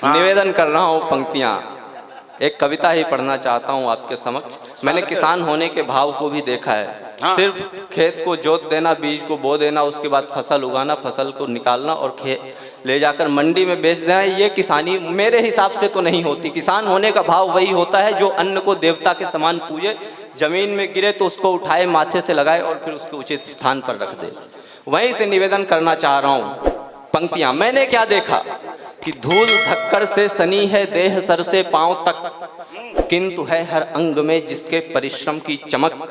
निवेदन कर रहा हूँ पंक्तियाँ, एक कविता ही पढ़ना चाहता हूँ आपके समक्ष। मैंने किसान होने के भाव को भी देखा है। सिर्फ खेत को जोत देना, बीज को बो देना, उसके बाद फसल उगाना, फसल को निकालना और ले जाकर मंडी में बेच देना, ये किसानी मेरे हिसाब से तो नहीं होती। किसान होने का भाव वही होता है जो अन्न को देवता के समान पूजे, जमीन में गिरे तो उसको उठाए, माथे से लगाए और फिर उसके उचित स्थान पर रख दे। वहीं से निवेदन करना चाह रहा हूँ पंक्तियाँ। मैंने क्या देखा कि धूल धक्कड़ से सनी है देह सर से पांव तक, किंतु है हर अंग में जिसके परिश्रम की चमक।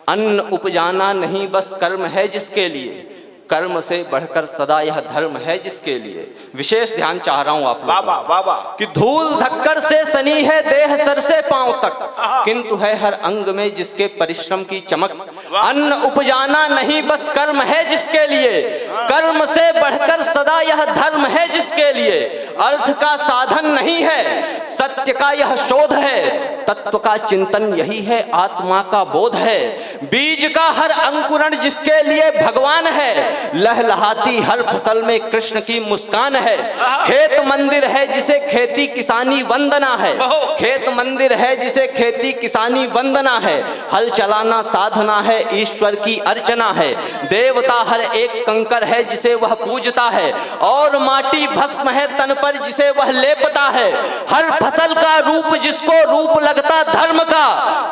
अन्न उपजाना नहीं बस कर्म है जिसके लिए, कर्म से बढ़कर सदा यह धर्म है जिसके लिए। विशेष ध्यान चाह रहा हूं आप बाबा बाबा कि धूल धक्कड़ से सनी है देह सर से पांव तक, किंतु है हर अंग में जिसके परिश्रम की चमक। अन्न उपजाना नहीं बस कर्म है जिसके लिए, कर्म से बढ़कर सदा यह धर्म है जिसके लिए। अर्थ का साधन नहीं है, सत्य का यह शोध है, तत्व का चिंतन यही है, आत्मा का बोध है। बीज का हर अंकुरण जिसके लिए भगवान है, लहलहाती हर फसल में कृष्ण की मुस्कान है। खेत मंदिर है जिसे खेती किसानी वंदना है, खेत मंदिर है जिसे खेती किसानी वंदना है। हल चलाना साधना है, ईश्वर की अर्चना है। देवता हर एक कंकर है जिसे वह पूजता है, और माटी भस्म है तन पर जिसे वह लेपता है। हर फसल का रूप जिसको रूप लगता धर्म का,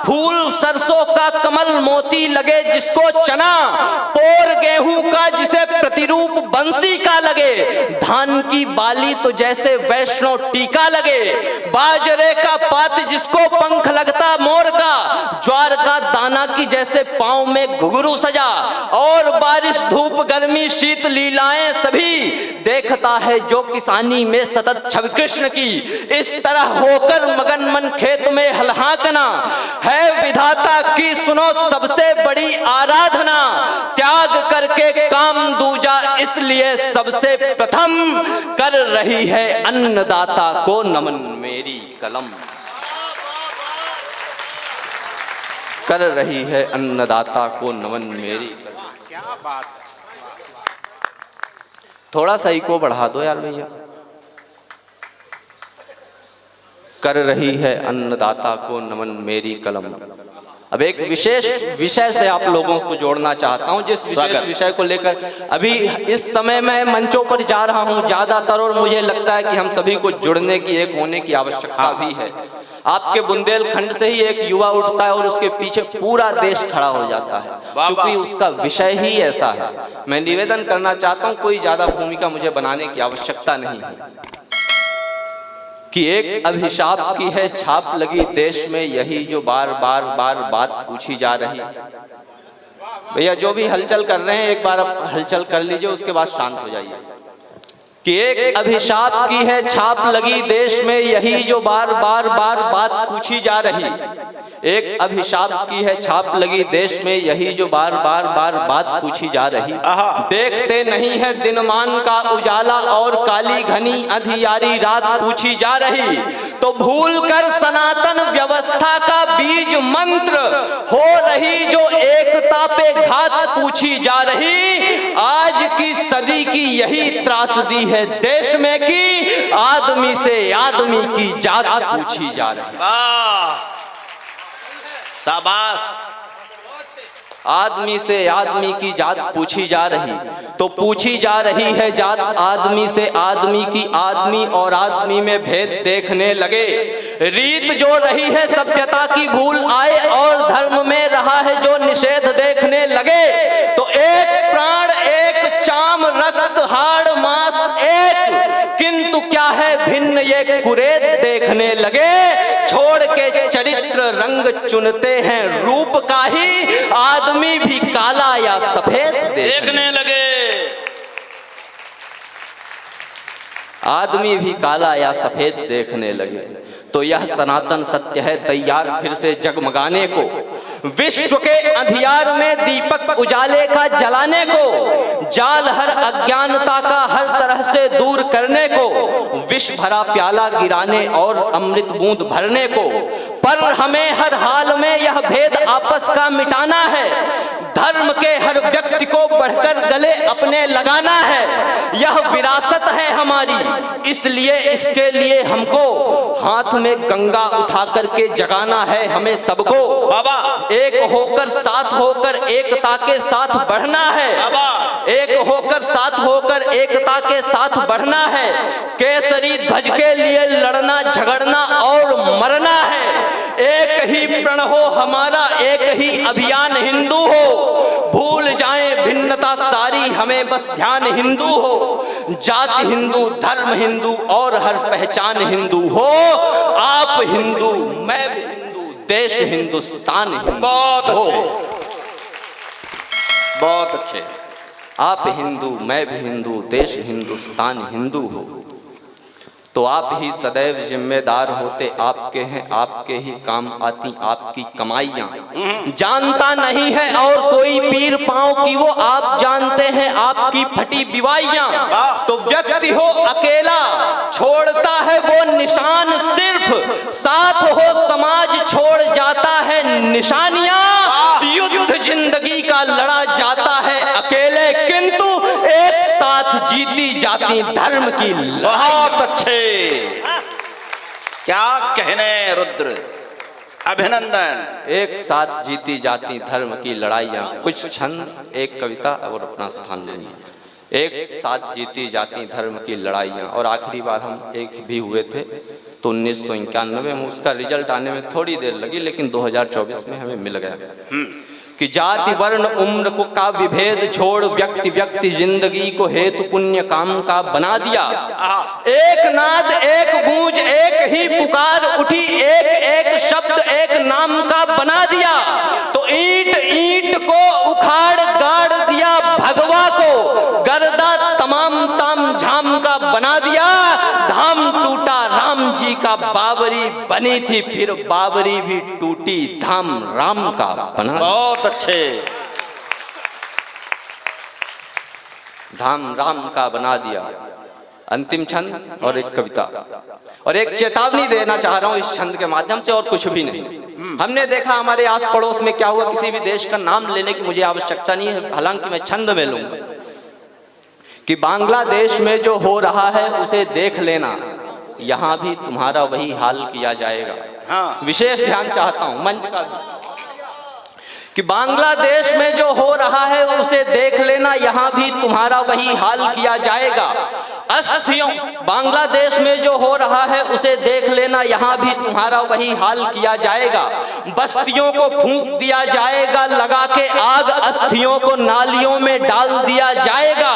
फूल सरसों का कमल मोती लगे जिसको चना, पोर गेहूं का जिसे प्रतिरूप बंसी का लगे। धान की बाली तो जैसे वैष्णव टीका लगे, बाजरे का पात जिसको पंख लगता मोर का, ज्वार का दाना की जैसे पांव में घुंघरू सजा। और बारिश धूप गर्मी शीत लीलाएं सभी देखता है जो किसानी में सतत छवि कृष्ण की। इस तरह होकर मगन मन खेत में हलहाकना है विधाता की सुनो सबसे बड़ी आराधना। त्याग करके काम दूजा इसलिए सबसे प्रथम, कर रही है अन्नदाता को नमन मेरी कलम। कर रही है अन्नदाता को नमन मेरी कलम। क्या बात। थोड़ा सा इको बढ़ा दो यार भैया। कर रही है अन्नदाता को नमन मेरी कलम। अब एक विशेष विषय से आप लोगों को जोड़ना चाहता हूं, जिस विशेष विषय को लेकर अभी इस समय मैं मंचों पर जा रहा हूं ज्यादातर, और मुझे लगता है कि हम सभी को जुड़ने की, एक होने की आवश्यकता भी है। आपके बुंदेलखंड से ही एक युवा उठता है और उसके पीछे पूरा देश खड़ा हो जाता है, क्योंकि उसका विषय ही ऐसा है। मैं निवेदन करना चाहता हूं, कोई ज्यादा भूमिका मुझे बनाने की आवश्यकता नहीं है, कि एक अभिशाप की है छाप लगी देश में, यही जो बार बार बात पूछी जा रही। भैया जो भी हलचल कर रहे हैं एक बार आप हलचल कर लीजिए, उसके बाद शांत हो जाइए। कि एक अभिशाप की है छाप लगी देश में, यही जो बार बार बात पूछी जा रही। एक अभिशाप की है छाप लगी देश में, यही जो बार बार बात पूछी जा रही। देखते नहीं है दिनमान का उजाला और काली घनी अंधियारी रात पूछी जा रही। तो भूल कर सनातन व्यवस्था का बीज मंत्र, हो रही जो एकता पे घात पूछी जा रही। आज की सदी की यही त्रासदी है देश में, कि आदमी से आदमी की जात पूछी जा रही। शाबाश। आदमी से आदमी की जात पूछी जा रही, तो पूछी जा रही है जात आदमी से आदमी की। आदमी और आदमी में भेद देखने लगे, रीत जो रही है सभ्यता की भूल आए, और धर्म में रहा है जो निषेध देखने लगे। तो एक प्राण एक चाम रक्त हाड़ मांस एक, किंतु क्या है भिन्न ये कुरेद देखने लगे। छोड़ के चरित्र रंग चुनते हैं रूप का ही, आदमी भी काला या सफेद देखने लगे। आदमी भी काला या सफेद देखने लगे। तो यह सनातन सत्य है तैयार फिर से जगमगाने को, विश्व के अंधियार में दीपक उजाले का जलाने को, जाल हर अज्ञानता का हर तरह से दूर करने को, विष भरा प्याला गिराने और अमृत बूंद भरने को। पर हमें हर हाल में यह भेद आपस का मिटाना है, धर्म के हर व्यक्ति को बढ़कर गले अपने लगाना है। यह विरासत है हमारी, इसलिए इसके लिए हमको हाथ में गंगा उठा करके जगाना है हमें सबको। बाबा एक होकर साथ होकर एकता के साथ बढ़ना है। एक होकर साथ होकर एकता के साथ बढ़ना है। केसरी ध्वज के लिए लड़ना झगड़ना और मरना है। एक ही प्रण हो हमारा, एक ही अभियान हिंदू हो। भूल जाए भिन्नता सारी, हमें बस ध्यान हिंदू हो। जाति हिंदू, धर्म हिंदू और हर पहचान हिंदू हो। आप हिंदू, मैं भी हिंदू, देश हिंदुस्तान हिंदू। बहुत अच्छे, बहुत अच्छे। आप हिंदू, मैं भी हिंदू, देश हिंदुस्तान हिंदू हो। तो आप ही सदैव जिम्मेदार होते, आपके हैं आपके ही काम आती आपकी कमाइयां। जानता नहीं है और कोई पीर पांव की, वो आप जानते हैं आपकी फटी बिवाइयां। तो व्यक्ति हो अकेला, छोड़ता है वो निशान सिर्फ, साथ हो समाज छोड़ जाता है निशानियां। युद्ध जिंदगी का लड़ा जाता है अकेले, किंतु एक साथ जीती जाती धर्म की। बहुत अच्छे, क्या कहने रुद्र, अभिनंदन। एक साथ जीती जाती धर्म की लड़ाइयाँ। कुछ छंद, एक कविता और अपना स्थान लेंगे। एक साथ जीती जाती धर्म की लड़ाइयाँ। और आखिरी बार हम एक भी हुए थे तो 1991 में। उसका रिजल्ट आने में थोड़ी देर लगी, लेकिन 2024 में हमें मिल गया कि जाति वर्ण उम्र को का विभेद छोड़ व्यक्ति व्यक्ति जिंदगी को हेतु पुण्य काम का बना दिया। एक नाद एक गूंज एक ही पुकार उठी, एक एक शब्द एक नाम का बना दिया। तो ईंट ईंट को उखाड़ गाड़ दिया, भगवा को गर्दा तमाम ताम झाम का बना दिया। धाम टूटा राम जी का, बाबरी बनी थी फिर बाबरी भी टूटी, धाम राम का बना। बहुत अच्छे, धाम राम का बना दिया। अंतिम छंद और एक कविता और एक चेतावनी देना चाह रहा हूं इस छंद के माध्यम से, और कुछ भी नहीं। हमने देखा हमारे आस पड़ोस में क्या हुआ, किसी भी देश का नाम लेने की मुझे आवश्यकता नहीं है, हालांकि मैं छंद में लूंगा कि बांग्लादेश में जो हो रहा है उसे देख लेना, यहां भी तुम्हारा वही हाल किया जाएगा। हाँ। विशेष ध्यान चाहता हूं मंच का भी कि बांग्लादेश में जो हो रहा है उसे देख लेना, यहां भी तुम्हारा वही हाल किया जाएगा। अस्थियों, बांग्लादेश में जो हो रहा है उसे देख लेना, यहां भी तुम्हारा वही हाल किया जाएगा। बस्तियों को फूंक दिया जाएगा लगा के आग, अस्थियों को नालियों में डाल दिया जाएगा।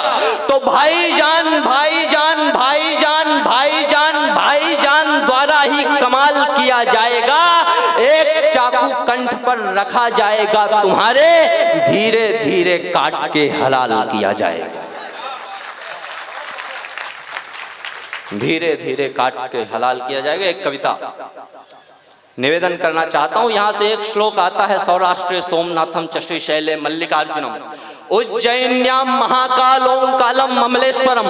तो भाईजान भाईजान भाईजान भाईजान भाईजान द्वारा ही कमाल किया जाएगा। एक चाकू कंठ पर रखा जाएगा तुम्हारे, धीरे धीरे काट के हलाल किया जाएगा। धीरे धीरे काट के हलाल किया जाएगा। एक कविता निवेदन करना चाहता हूं, यहां से एक श्लोक आता है, सौराष्ट्रे सोमनाथम चश्री शैले मल्लिकार्जुनम उज्जैन्याम महाकालों कालम ममलेश्वरम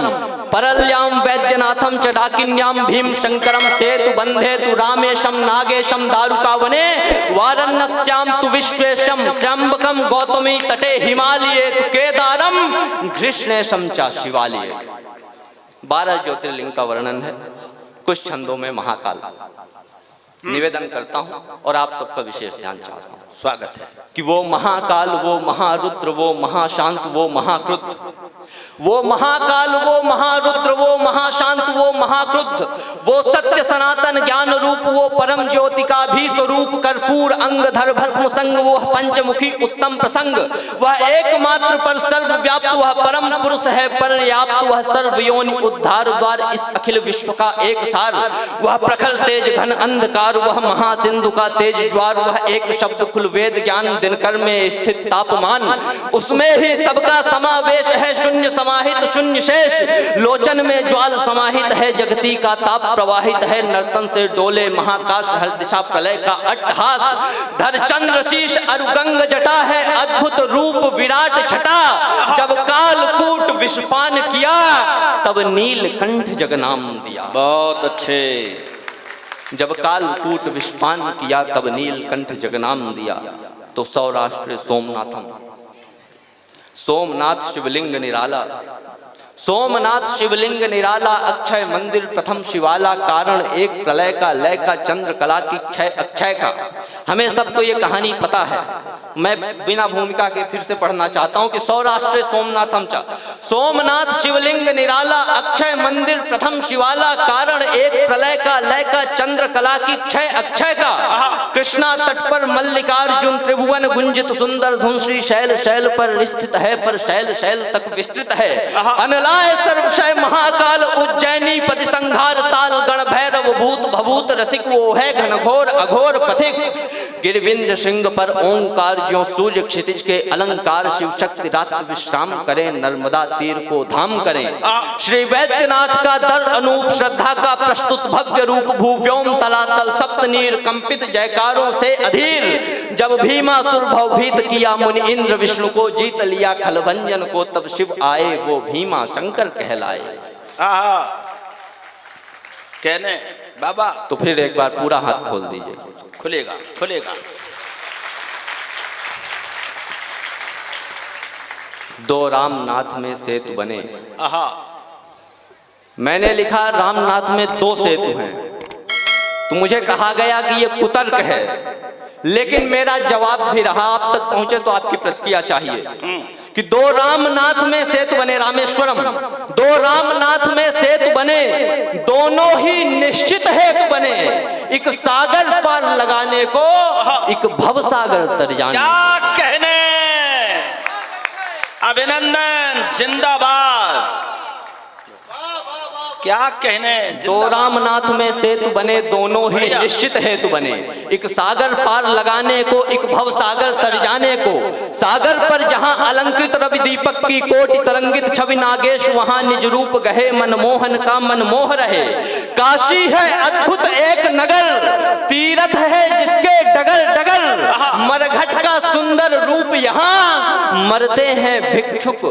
परल्याम वैद्यनाथम च डाकिन्याम भीम शंकरम सेतु बंधे तु रामेशम नागेशम दारुकावने वारण्यस्याम तु विश्वेशम त्र्यंबकम गौतमी तटे हिमालये तु केदारम कृष्णेशम च शिवालये। 12 ज्योतिर्लिंग का वर्णन है कुछ छंदों में महाकाल। निवेदन करता हूं और आप सबका विशेष ध्यान चाहता हूं। स्वागत है कि वो महाकाल, वो महारुद्र, वो महाशांत, वो महाक्रुद्ध, वो महाकाल, वो महारुद्र, वो महाशांत, वो महाक्रुद्ध, वो सत्य सनातन ज्ञान रूप, वो परम ज्योति का भी स्वरूप, कर्पूर अंगधर भस्म संग, वो पंचमुखी उत्तम प्रसंग, वह एकमात्र पर सर्वव्याप्त, वह परम पुरुष है पर्याप्त, वह सर्वयोनि उद्धार द्वार, इस अखिल विश्व का एक सार, वह प्रखर तेज घन अंधकार, वह महासिंधु का तेज ज्वार, वह एक शब्द कुल वेद ज्ञान दिनकर में स्थित तापमान, उसमें ही सबका समावेश है, शून्य समाहित शून्य शेष, लोचन में ज्वाल समाहित है, जगती का ताप प्रवाहित है, नर्तन से डोले महाकाश, हर दिशा प्रलय का अट्टहास, धर चंद्र शीश अरुगंग जटा है, अद्भुत रूप विराट छटा, जब कालकूट विषपान किया तब नीलकंठ जगनाम दिया। बहुत अच्छे। जब कालकूट विषपान किया तब नीलकंठ जगनाम दिया। तो सौराष्ट्र सोमनाथम सोमनाथ शिवलिंग निराला, सोमनाथ शिवलिंग निराला, अक्षय मंदिर प्रथम शिवाला, कारण एक प्रलय का, लय का, चंद्र कला की, क्षय अक्षय का। हमें सबको ये कहानी पता है, मैं बिना भूमिका के फिर से पढ़ना चाहता हूं कि सौराष्ट्र सोमनाथम च, सोमनाथ शिवलिंग निराला, अक्षय मंदिर प्रथम शिवाला, कारण एक प्रलय का, लय का, चंद्र कला की, क्षय अक्षय का। कृष्णा तट पर मल्लिकार्जुन, त्रिभुवन गुंजित सुंदर धुंश्री, शैल शैल पर स्थित है, पर शैल शैल तक विस्तृत है। अनलाय सर्वशय महाकाल, उज्जैनी पति संघार ताल, गण भैरव भूत भभूत रसिक, वो है घनघोर अघोर पथिक। गिरविंद सिंह पर ओंकार, ज्यों सूर्य क्षितिज के अलंकार, शिव शक्ति रात्रि विश्राम करें, नर्मदा तीर को धाम करें। श्री वैद्यनाथ का दर अनूप, श्रद्धा का प्रस्तुत भव्य रूप, भूव्योम तलातल सप्तनीर कंपित, जयकारों से अधीर। जब भीमासुर भवभीत किया, मुनि इंद्र विष्णु को जीत लिया, खलभंजन को तब शिव आए, वो भीमा शंकर कहलाए। कहने बाबा तो फिर एक बार पूरा हाथ खोल दीजिए, खुलेगा खुलेगा। दो रामनाथ में सेतु बने। मैंने लिखा रामनाथ में दो सेतु हैं, तो मुझे कहा गया कि ये कुतर्क है, लेकिन मेरा जवाब भी रहा, आप तक पहुंचे तो आपकी प्रतिक्रिया चाहिए कि दो रामनाथ में सेतु बने, रामेश्वरम, दो रामनाथ में सेतु बने, दोनों ही निश्चित हेतु बने, एक सागर पार लगाने को, एक भव सागर तर जाने। क्या कहने, अभिनंदन, जिंदाबाद। क्या कहने, दो रामनाथ में सेतु बने, दोनों ही निश्चित हेतु बने, एक सागर पार लगाने को, एक भव सागर तर जाने को। सागर पर जहां अलंकृत रवि दीपक की कोटि तरंगित छवि नागेश, वहां निज रूप गहे, मनमोहन का मन मोह रहे। काशी है अद्भुत एक नगर, तीर्थ है जिसके डगर डगर, मरघट का सुंदर रूप यहाँ, मरते हैं भिक्षुक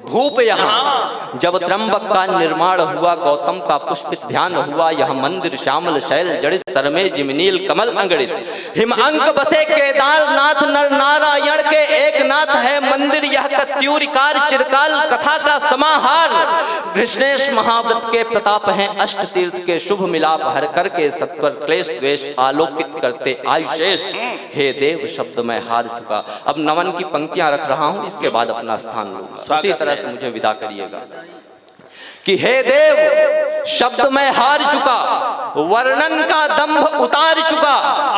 धूप यहाँ। जब त्र्यंबक का निर्माण हुआ, गौतम का पुष्पित ध्यान हुआ, यह मंदिर श्यामल शैल जड़ित, सरमे जिमनील कमल अंगड़ित। हिम अंक बसे केदारनाथ, नर नारायण के एक नाथ है मंदिर, यह कत्यूरिकार चिरकाल कथा का समाहार। कृष्णेश महाव्रत के प्रताप हैं, अष्ट तीर्थ के शुभ मिलाप, हर करके सत्वर क्लेश द्वेष, आलोकित करते आयुषेष। हे देव शब्द मैं हार चुका। अब नमन की पंक्तियां रख रहा हूं, इसके बाद अपना स्थान लूंगा, उसी तरह से मुझे विदा करिएगा कि हे देव शब्द मैं हार चुका, वर्णन का दंभ उतार चुका,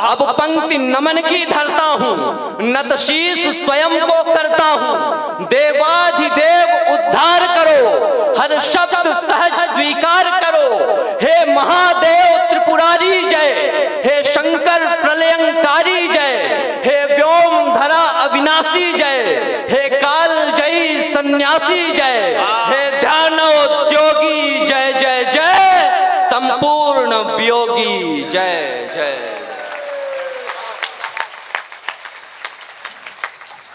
अब पंक्ति नमन की धरता हूँ, नतशीस स्वयं को करता हूँ। देवाधिदेव उद्धार करो, हर शब्द सहज स्वीकार करो। हे महादेव त्रिपुरारी जय, हे शंकर प्रलयंकारी जय, हे व्योम धरा अविनाशी जय, हे काल जयी सन्यासी जय, हे ध्यानोद्योगी जय जय जय, संपूर्ण वियोगी जय जय।